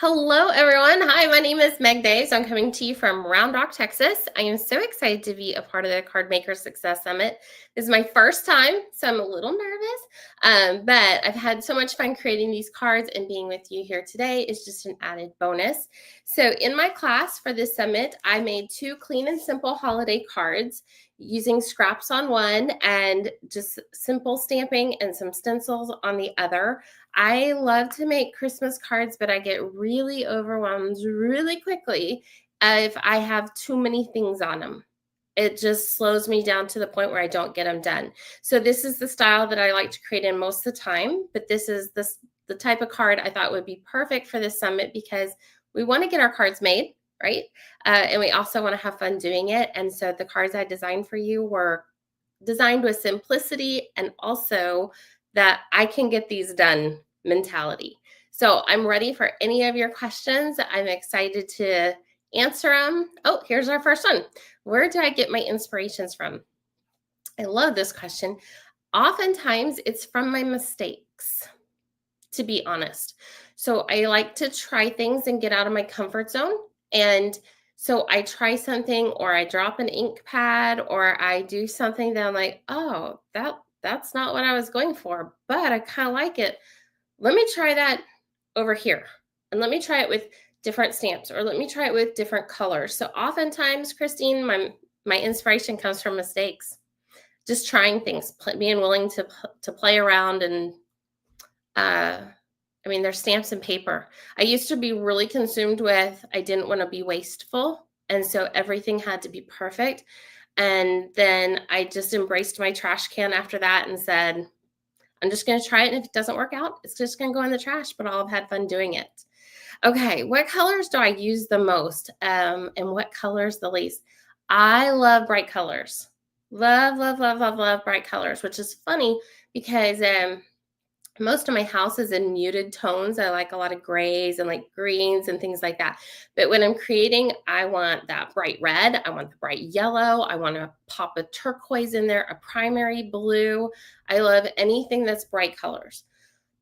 Hello, everyone. Hi, my name is Meg Daves. I'm coming to you from Round Rock, Texas. I am so excited to be a part of the Card Maker Success Summit. This is my first time, so I'm a little nervous, but I've had so much fun creating these cards, and being with you here today is just an added bonus. So in my class for this summit, I made 2 clean and simple holiday cards using scraps on one and just simple stamping and some stencils on the other. I love to make Christmas cards, but I get really overwhelmed really quickly if I have too many things on them. It just slows me down to the point where I don't get them done. So this is the style that I like to create in most of the time, but this is the type of card I thought would be perfect for this summit because we want to get our cards made, right? And we also want to have fun doing it. And so the cards I designed for you were designed with simplicity and also that I can get these done mentality. So I'm ready for any of your questions. I'm excited to answer them. Oh, here's our first one. Where do I get my inspirations from? I love this question. Oftentimes it's from my mistakes, to be honest. So I like to try things and get out of my comfort zone. And so I try something, or I drop an ink pad, or I do something that I'm like, oh, that's not what I was going for, but I kind of like it. Let me try that over here. And let me try it with different stamps, or let me try it with different colors. So oftentimes, Christine, my inspiration comes from mistakes. Just trying things, being willing to play around. And there's stamps and paper. I used to be really consumed with, I didn't want to be wasteful. And so everything had to be perfect. And then I just embraced my trash can after that and said, I'm just going to try it. And if it doesn't work out, it's just going to go in the trash, but I'll have had fun doing it. Okay, what colors do I use the most? And what colors the least? I love bright colors. Love, love, love, love, love bright colors, which is funny because most of my house is in muted tones. I like a lot of grays and like greens and things like that. But when I'm creating, I want that bright red. I want the bright yellow. I want to pop a turquoise in there, a primary blue. I love anything that's bright colors.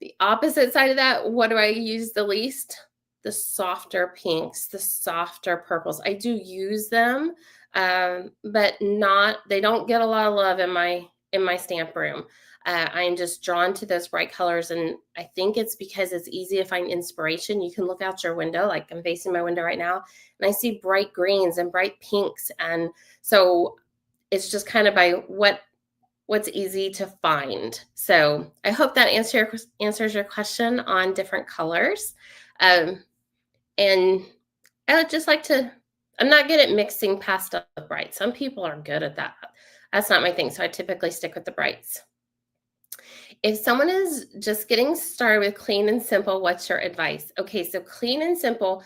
The opposite side of that, what do I use the least? The softer pinks, the softer purples. I do use them, but they don't get a lot of love in my stamp room. I am just drawn to those bright colors, and I think it's because it's easy to find inspiration. You can look out your window, like I'm facing my window right now, and I see bright greens and bright pinks, and so it's just kind of by what's easy to find. So I hope that answers your question on different colors. And I would just like to, I'm not good at mixing pastel with bright. Some people are good at that. That's not my thing. So I typically stick with the brights. If someone is just getting started with clean and simple, what's your advice? Okay, so clean and simple,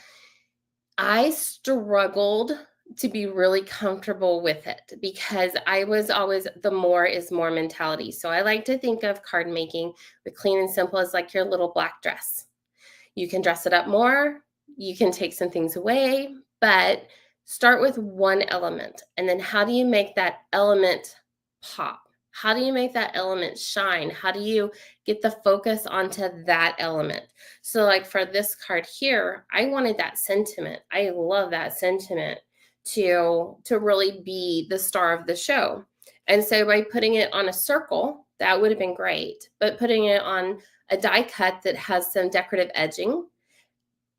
I struggled to be really comfortable with it because I was always the more is more mentality. So I like to think of card making with clean and simple as like your little black dress. You can dress it up more, you can take some things away, but start with one element. And then how do you make that element pop? How do you make that element shine? How do you get the focus onto that element? So like for this card here, I wanted that sentiment. I love that sentiment to really be the star of the show. And so by putting it on a circle, that would have been great. But putting it on a die cut that has some decorative edging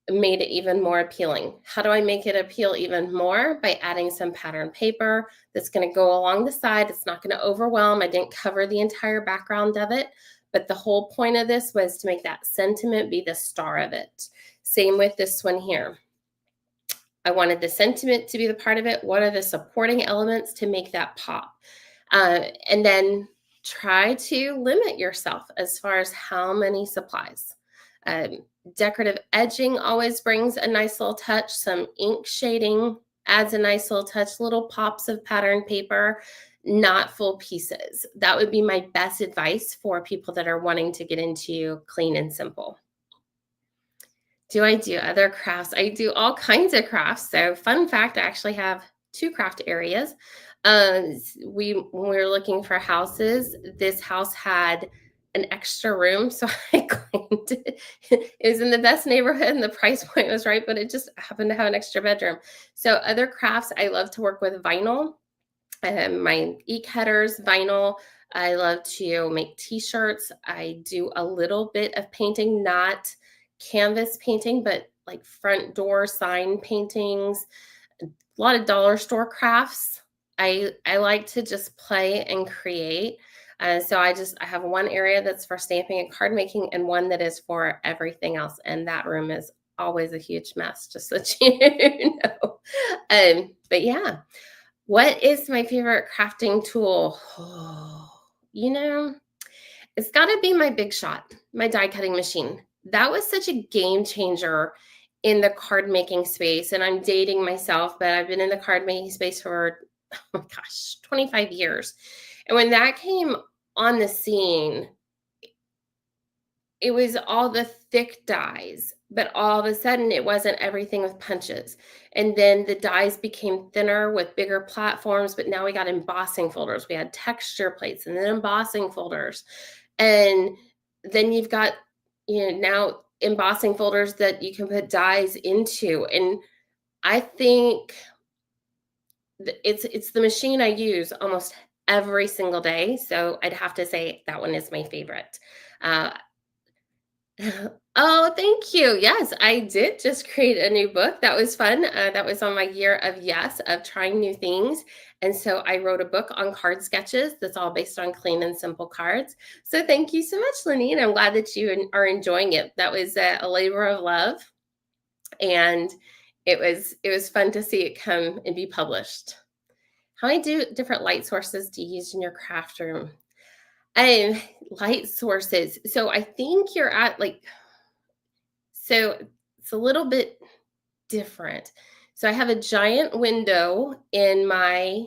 made it even more appealing. How do I make it appeal even more? By adding some pattern paper that's going to go along the side. It's not going to overwhelm. I didn't cover the entire background of it, but the whole point of this was to make that sentiment be the star of it. Same with this one here. I wanted the sentiment to be the part of it. What are the supporting elements to make that pop? And then try to limit yourself as far as how many supplies. Decorative edging always brings a nice little touch. Some ink shading adds a nice little touch, little pops of pattern paper, not full pieces. That would be my best advice for people that are wanting to get into clean and simple. Do I do other crafts? I do all kinds of crafts. So fun fact, I actually have 2 craft areas. When we were looking for houses, this house had an extra room, so I claimed it. It was in the best neighborhood and the price point was right, but it just happened to have an extra bedroom. So other crafts, I love to work with vinyl. My ink headers, vinyl. I love to make t-shirts. I do a little bit of painting, not canvas painting, but like front door sign paintings, a lot of dollar store crafts. I like to just play and create. So I have one area that's for stamping and card making, and one that is for everything else. And that room is always a huge mess, just so you know. But yeah, what is my favorite crafting tool? Oh, you know, it's got to be my Big Shot, my die cutting machine. That was such a game changer in the card making space. And I'm dating myself, but I've been in the card making space for, oh my gosh, 25 years. And when that came on the scene, it was all the thick dies, but all of a sudden it wasn't everything with punches. And then the dies became thinner with bigger platforms, but now we got embossing folders. We had texture plates and then embossing folders. And then you've got, now embossing folders that you can put dies into. And I think it's the machine I use almost every single day. So I'd have to say that one is my favorite. Uh, Oh, thank you. Yes, I did just create a new book. That was fun. That was on my year of yes, of trying new things. And so I wrote a book on card sketches that's all based on clean and simple cards. So thank you so much, Lenine. I'm glad that you are enjoying it. That was a labor of love, and it was fun to see it come and be published. How many different light sources do you use in your craft room? Um, Light sources. So I think you're at like so it's a little bit different. So I have a giant window in my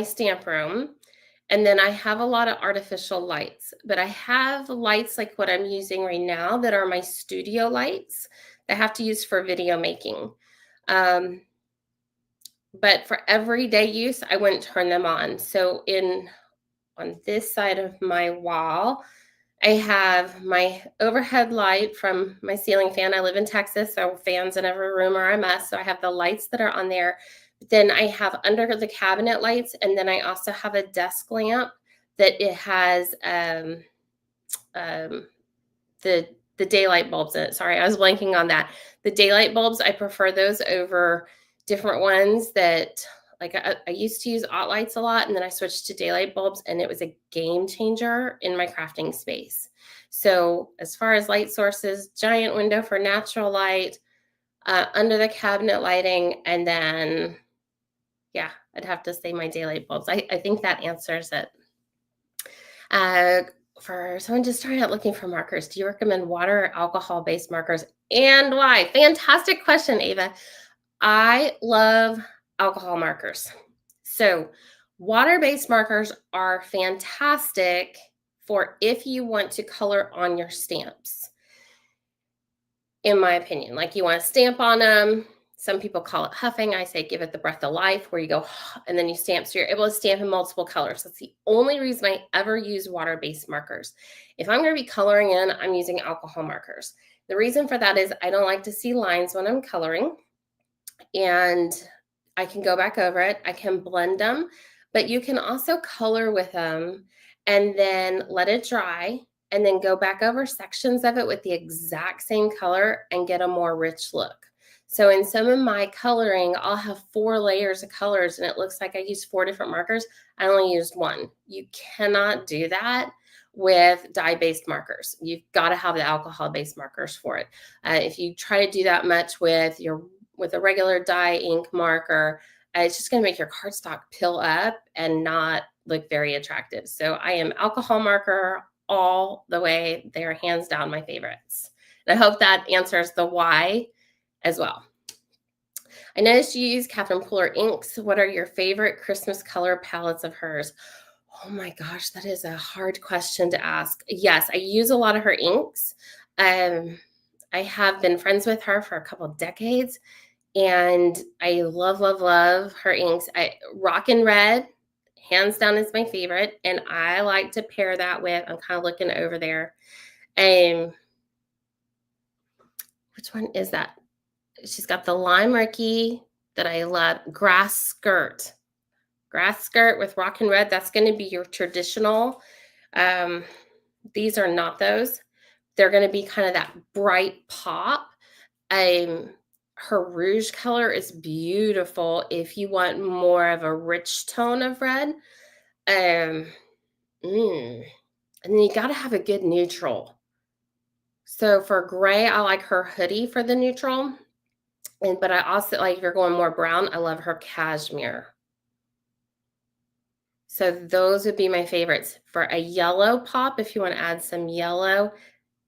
stamp room, and then I have a lot of artificial lights. But I have lights like what I'm using right now that are my studio lights that I have to use for video making. Um, but for everyday use, I wouldn't turn them on. So in on this side of my wall, I have my overhead light from my ceiling fan. I live in Texas, so fans in every room are a mess. So I have the lights that are on there. But then I have under the cabinet lights, and then I also have a desk lamp that it has um, the daylight bulbs in it. Sorry, I was blanking on that. The daylight bulbs, I prefer those over different ones that like I used to use ot lights a lot, and then I switched to daylight bulbs, and it was a game changer in my crafting space. So as far as light sources, giant window for natural light, under the cabinet lighting, and then yeah, I'd have to say my daylight bulbs. I think that answers it. Uh, for someone just starting out looking for markers, do you recommend water or alcohol based markers, and why? Fantastic question, Ava. I love alcohol markers. So, water based markers are fantastic for if you want to color on your stamps, in my opinion. Like you want to stamp on them. Some people call it huffing. I say give it the breath of life, where you go and then you stamp. So you're able to stamp in multiple colors. That's the only reason I ever use water-based markers. If I'm going to be coloring in, I'm using alcohol markers. The reason for that is I don't like to see lines when I'm coloring, and I can go back over it. I can blend them, but you can also color with them and then let it dry and then go back over sections of it with the exact same color and get a more rich look. So in some of my coloring, I'll have 4 layers of colors and it looks like I used 4 different markers. I only used one. You cannot do that with dye-based markers. You've got to have the alcohol-based markers for it. If you try to do that much with a regular dye ink marker, it's just going to make your cardstock pill up and not look very attractive. So I am alcohol marker all the way. They are hands down my favorites. And I hope that answers the why as well. I noticed you use Katherine Puller inks. What are your favorite Christmas color palettes of hers? Oh my gosh, that is a hard question to ask. Yes, I use a lot of her inks. I have been friends with her for a couple of decades, and I love, love, love her inks. Rockin' Red hands down is my favorite. And I like to pair that with, I'm kind of looking over there. Um, which one is that? She's got the lime Ricky that I love. Grass skirt with rockin' red. That's going to be your traditional. Um, these are not those. They're going to be kind of that bright pop. Um, her rouge color is beautiful if you want more of a rich tone of red. Um, and then you got to have a good neutral. So for gray, I like her hoodie for the neutral. But I also like, if you're going more brown, I love her cashmere. So those would be my favorites. For a yellow pop, if you want to add some yellow,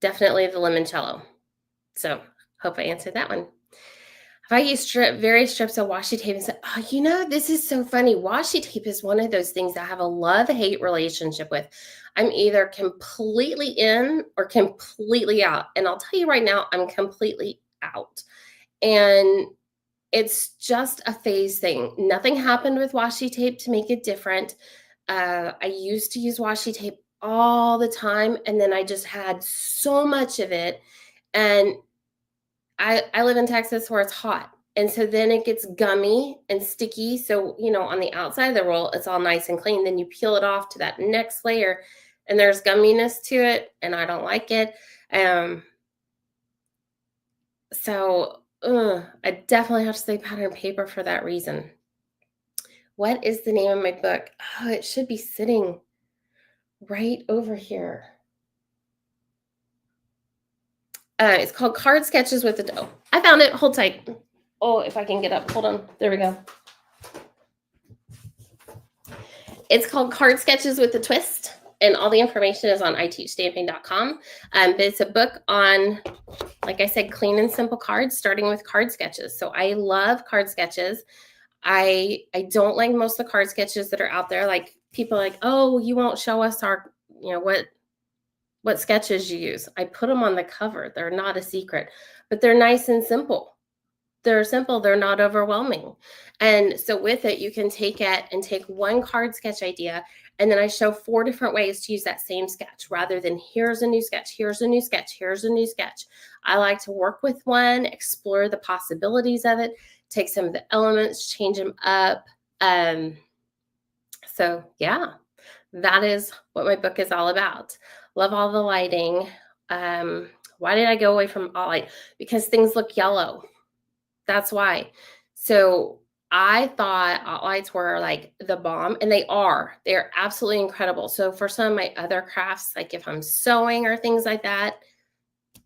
definitely the limoncello. So hope I answered that one. If I use various strips of washi tape and say, oh, this is so funny. Washi tape is one of those things I have a love-hate relationship with. I'm either completely in or completely out. And I'll tell you right now, I'm completely out. And it's just a phase thing. Nothing happened with washi tape to make it different. I used to use washi tape all the time, and then I just had so much of it. And I live in Texas where it's hot. And so then it gets gummy and sticky. So, on the outside of the roll, it's all nice and clean. Then you peel it off to that next layer, and there's gumminess to it, and I don't like it. So I definitely have to say pattern paper for that reason. What is the name of my book? Oh, it should be sitting right over here. It's called Card Sketches with the Dough. I found it. Hold tight. Oh, if I can get up. Hold on. There we go. It's called Card Sketches with a Twist, and all the information is on iteachstamping.com. But it's a book on, like I said, clean and simple cards, starting with card sketches. So I love card sketches. I don't like most of the card sketches that are out there. Like, people are like, oh, you won't show us our, what sketches you use. I put them on the cover. They're not a secret, but they're nice and simple. They're simple. They're not overwhelming. And so with it, you can take one card sketch idea, and then I show 4 different ways to use that same sketch, rather than here's a new sketch, here's a new sketch, here's a new sketch. I like to work with one, explore the possibilities of it, take some of the elements, change them up. So yeah, that is what my book is all about. Love all the lighting. Why did I go away from all light? Because things look yellow. That's why. So I thought lights were like the bomb, and they are. They're absolutely incredible. So for some of my other crafts, like if I'm sewing or things like that,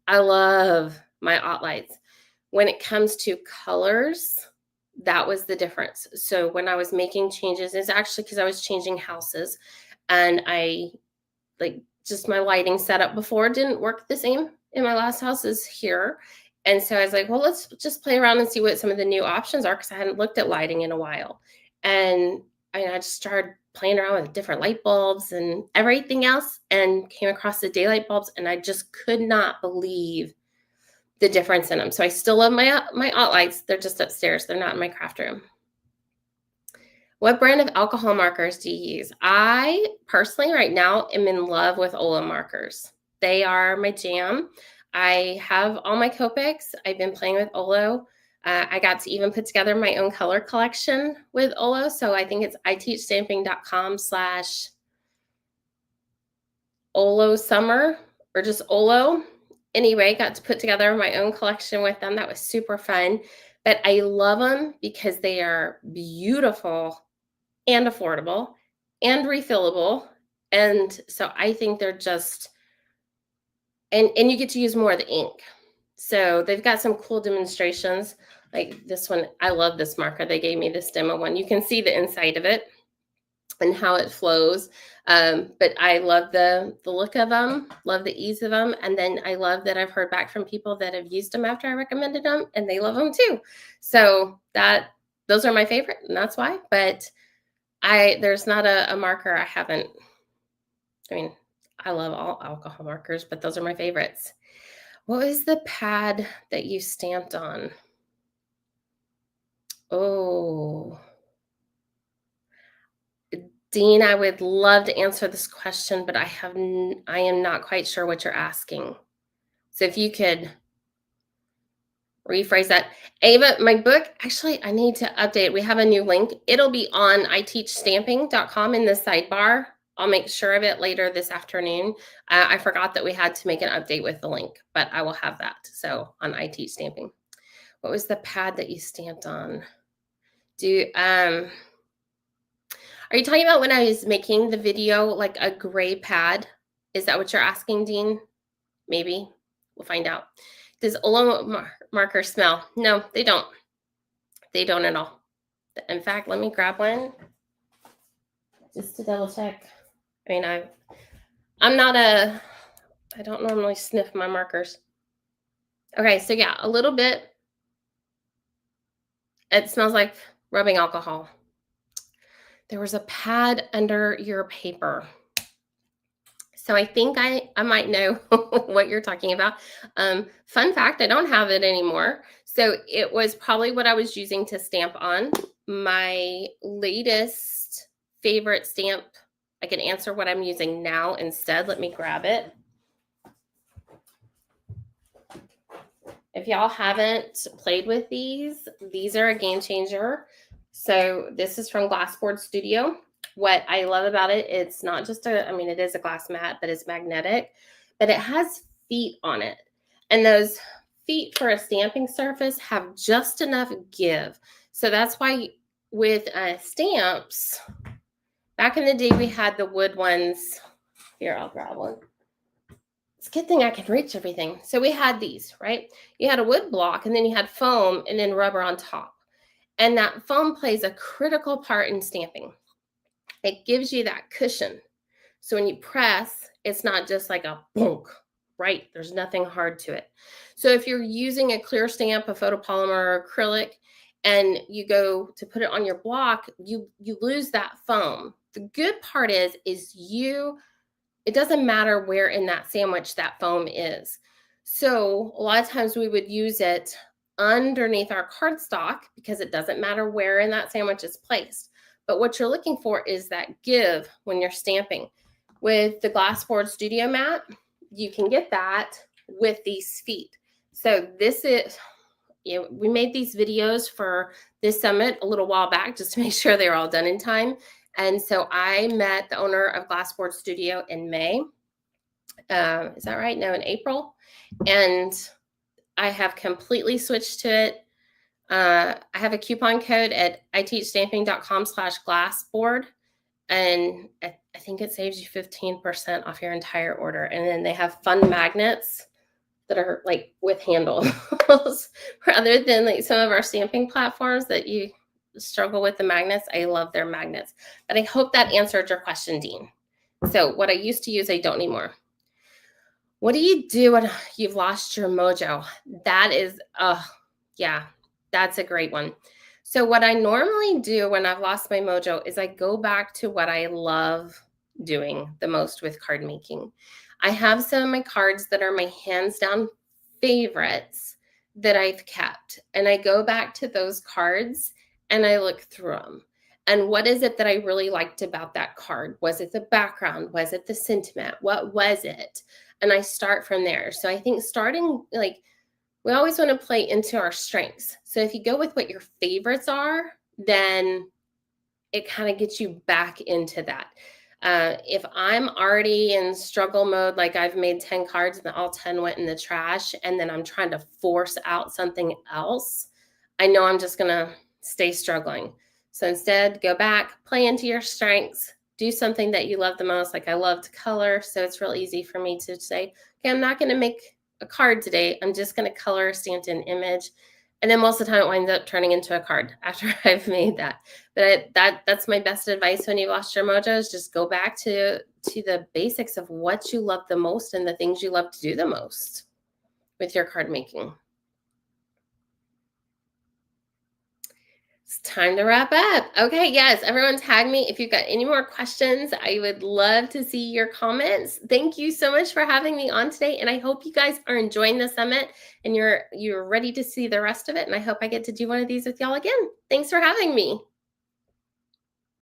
I love my lights. When it comes to colors, that was the difference. So when I was making changes, it's actually because I was changing houses, and I just my lighting setup before didn't work the same in my last house as here. And so I was like, well, let's just play around and see what some of the new options are, because I hadn't looked at lighting in a while. And I just started playing around with different light bulbs and everything else, and came across the daylight bulbs, and I just could not believe the difference in them. So I still love my lights. They're just upstairs. They're not in my craft room. What brand of alcohol markers do you use? I personally right now am in love with Ola markers. They are my jam. I have all my Copics. I've been playing with Olo. I got to even put together my own color collection with Olo. So I think it's iteachstamping.com/Olo summer, or just Olo. Anyway, got to put together my own collection with them. That was super fun. But I love them because they are beautiful and affordable and refillable. And so I think they're just, and you get to use more of the ink. So they've got some cool demonstrations like this one. I love this marker. They gave me this demo one. You can see the inside of it and how it flows. But I love the look of them, love the ease of them. And then I love that I've heard back from people that have used them after I recommended them, and they love them too. So those are my favorite, and that's why. But there's not a marker I haven't. I mean, I love all alcohol markers, but those are my favorites. What was the pad that you stamped on? Oh, Dean, I would love to answer this question, but I am not quite sure what you're asking. So if you could rephrase that. Ava, my book, actually, I need to update. We have a new link. It'll be on iteachstamping.com in the sidebar. I'll make sure of it later this afternoon. I forgot that we had to make an update with the link, but I will have that. So on iTeach Stamping. What was the pad that you stamped on? Are you talking about when I was making the video, like a gray pad? Is that what you're asking, Dean? Maybe. We'll find out. Does Ola marker smell? No, they don't. They don't at all. In fact, let me grab one just to double check. I mean, I don't normally sniff my markers. Okay, so yeah, a little bit. It smells like rubbing alcohol. There was a pad under your paper. So I think I might know what you're talking about. Fun fact, I don't have it anymore. So it was probably what I was using to stamp on. My latest favorite stamp, I can answer what I'm using now instead. Let me grab it. If y'all haven't played with these are a game changer. So this is from Glassboard Studio. What I love about it, it's not just it is a glass mat, but it's magnetic, but it has feet on it. And those feet for a stamping surface have just enough give. So that's why with stamps, back in the day, we had the wood ones. Here, I'll grab one. It's a good thing I can reach everything. So we had these, right? You had a wood block, and then you had foam and then rubber on top. And that foam plays a critical part in stamping. It gives you that cushion. So when you press, it's not just like a bonk, right? There's nothing hard to it. So if you're using a clear stamp, a photopolymer, or acrylic, and you go to put it on your block, you lose that foam. The good part is it doesn't matter where in that sandwich that foam is. So a lot of times we would use it underneath our cardstock because it doesn't matter where in that sandwich is placed. But what you're looking for is that give when you're stamping. With the Glassboard Studio mat, you can get that with these feet. So this is, we made these videos for this summit a little while back just to make sure they were all done in time. And so I met the owner of Glassboard Studio in May. Is that right? No, in April. And I have completely switched to it. I have a coupon code at iteachstamping.com/glassboard. And I think it saves you 15% off your entire order. And then they have fun magnets that are like with handles rather than like some of our stamping platforms that you struggle with the magnets. I love their magnets. But I hope that answered your question, Dean. So what I used to use, I don't anymore. What do you do when you've lost your mojo? That is, yeah, that's a great one. So what I normally do when I've lost my mojo is I go back to what I love doing the most with card making. I have some of my cards that are my hands down favorites that I've kept. And I go back to those cards and I look through them. And what is it that I really liked about that card? Was it the background? Was it the sentiment? What was it? And I start from there. So I think starting, like, we always want to play into our strengths. So if you go with what your favorites are, then it kind of gets you back into that. If I'm already in struggle mode, like I've made 10 cards and all 10 went in the trash, and then I'm trying to force out something else, I know I'm just going to stay struggling. So instead, go back, play into your strengths, do something that you love the most. Like I love to color, so it's real easy for me to say, okay, I'm not going to make a card today. I'm just going to color a stamped in image. And then most of the time it winds up turning into a card after I've made that. But that's my best advice when you've lost your mojo, is just go back to the basics of what you love the most and the things you love to do the most with your card making. It's time to wrap up. Okay, yes, everyone tag me if you've got any more questions. I would love to see your comments. Thank you so much for having me on today, and I hope you guys are enjoying the summit and you're ready to see the rest of it, and I hope I get to do one of these with y'all again. Thanks for having me.